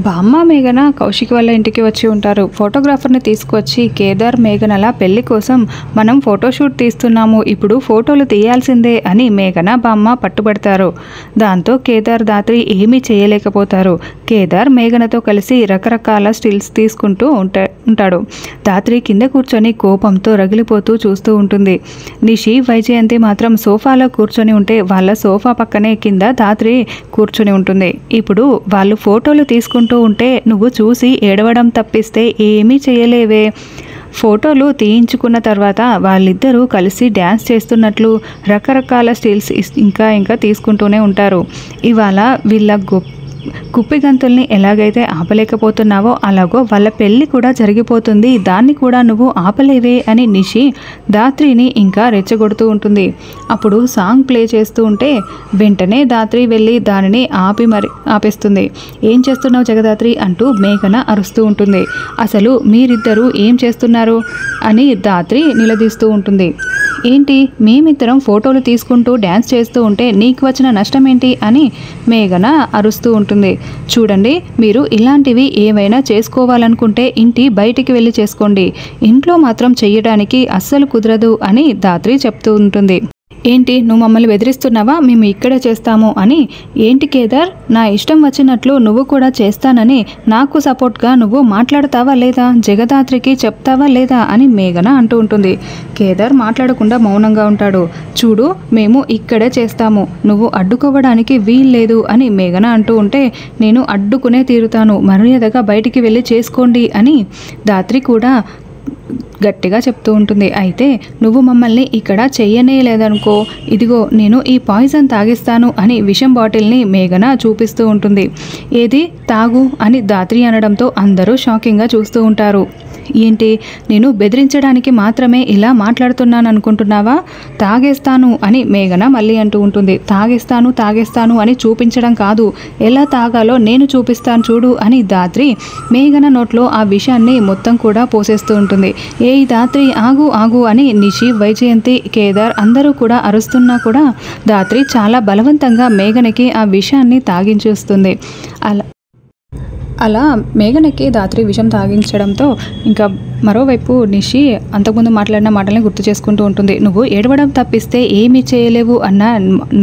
బామ్మ మేఘన కౌశిక్ వాళ్ళ ఇంటికి వచ్చి ఉంటారు. ఫోటోగ్రాఫర్ని తీసుకొచ్చి కేదార్ మేఘనల పెళ్లి కోసం మనం ఫోటోషూట్ తీస్తున్నాము, ఇప్పుడు ఫోటోలు తీయాల్సిందే అని మేఘన బామ్మ పట్టుబడతారు. దాంతో కేదార్ దాత్రి ఏమీ చేయలేకపోతారు. కేదార్ మేఘనతో కలిసి రకరకాల స్టిల్స్ తీసుకుంటూ ఉంటాడు. దాత్రి కింద కూర్చొని కోపంతో రగిలిపోతూ చూస్తూ ఉంటుంది. నిషి వైజయంతి మాత్రం సోఫాలో కూర్చొని ఉంటే వాళ్ళ సోఫా పక్కనే కింద దాత్రి కూర్చొని ఉంటుంది. ఇప్పుడు వాళ్ళు ఫోటోలు తీసుకుంటూ ఉంటే నువ్వు చూసి ఏడవడం తప్పిస్తే ఏమీ చేయలేవే. ఫోటోలు తీయించుకున్న తర్వాత వాళ్ళిద్దరూ కలిసి డ్యాన్స్ చేస్తున్నట్లు రకరకాల స్టిల్స్ ఇంకా తీసుకుంటూనే ఉంటారు. ఇవాళ వీళ్ళ కుప్పిగంతుల్ని ఎలాగైతే ఆపలేకపోతున్నావో అలాగో వాళ్ళ పెళ్ళి కూడా జరిగిపోతుంది, దాన్ని కూడా నువ్వు ఆపలేవే అని నిషి దాత్రిని ఇంకా రెచ్చగొడుతూ ఉంటుంది. అప్పుడు సాంగ్ ప్లే చేస్తూ ఉంటే వెంటనే దాత్రి వెళ్ళి దానిని ఆపేస్తుంది. ఏం చేస్తున్నావు జగదాత్రి అంటూ మేఘన అరుస్తూ ఉంటుంది. అసలు మీరిద్దరూ ఏం చేస్తున్నారు అని దాత్రి నిలదీస్తూ ఉంటుంది. ఏంటి, మేమిద్దరం ఫోటోలు తీసుకుంటూ డ్యాన్స్ చేస్తూ ఉంటే నీకు వచ్చిన నష్టం ఏంటి అని మేఘన అరుస్తూ ఉంటుంది. చూడండి, మీరు ఇలాంటివి ఏమైనా చేసుకోవాలనుకుంటే ఇంటి బయటికి వెళ్ళి చేసుకోండి, ఇంట్లో మాత్రం చెయ్యడానికి అస్సలు కుదరదు అని దాత్రి చెప్తూ ఉంటుంది. ఏంటి, నువ్వు మమ్మల్ని బెదిరిస్తున్నావా, మేము ఇక్కడే చేస్తాము అని? ఏంటి కేదార్, నా ఇష్టం వచ్చినట్లు నువ్వు కూడా చేస్తానని నాకు సపోర్ట్గా నువ్వు మాట్లాడతావా లేదా, జగదాత్రికి చెప్తావా లేదా అని మేఘన అంటూ ఉంటుంది. కేదార్ మాట్లాడకుండా మౌనంగా ఉంటాడు. చూడు, మేము ఇక్కడే చేస్తాము, నువ్వు అడ్డుకోవడానికి వీల్లేదు అని మేఘన అంటూ ఉంటే నేను అడ్డుకునే తీరుతాను, మర్యాదగా బయటికి వెళ్ళి చేసుకోండి అని దాత్రి కూడా గట్టిగా చెప్తూ ఉంటుంది. అయితే నువ్వు మమ్మల్ని ఇక్కడ చెయ్యనే లేదనుకో, ఇదిగో నేను ఈ పాయిజన్ తాగిస్తాను అని విషం బాటిల్ని మేఘన చూపిస్తూ ఉంటుంది. ఏది, తాగు అని దాత్రి అనడంతో అందరూ షాకింగ్గా చూస్తూ ఉంటారు. ఏంటి, నేను బెదిరించడానికి మాత్రమే ఇలా మాట్లాడుతున్నాను అనుకుంటున్నావా, తాగేస్తాను అని మేఘన మళ్ళీ అంటూ ఉంటుంది. తాగేస్తాను అని చూపించడం కాదు, ఎలా తాగాలో నేను చూపిస్తాను చూడు అని దాత్రి మేఘన నోట్లో ఆ విషయాన్ని మొత్తం కూడా పోసేస్తూ ఉంటుంది. ఏయ్ దాత్రి, ఆగు అని నిషి, వైజయంతి, కేదార్ అందరూ కూడా అరుస్తున్నా కూడా దాత్రి చాలా బలవంతంగా మేఘనకి ఆ విషయాన్ని తాగించేస్తుంది. అలా మేఘనకి దాత్రి విషం తాగించడంతో ఇంకా మరోవైపు నిషి అంతకుముందు మాట్లాడిన మాటల్ని గుర్తు చేసుకుంటూ ఉంటుంది. నువ్వు ఏడవడం తప్పిస్తే ఏమీ చేయలేవు అన్న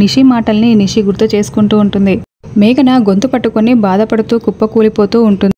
నిషి మాటల్ని నిషి గుర్తు చేసుకుంటూ ఉంటుంది. మేఘన గొంతు పట్టుకొని బాధపడుతూ కుప్పకూలిపోతూ ఉంటుంది.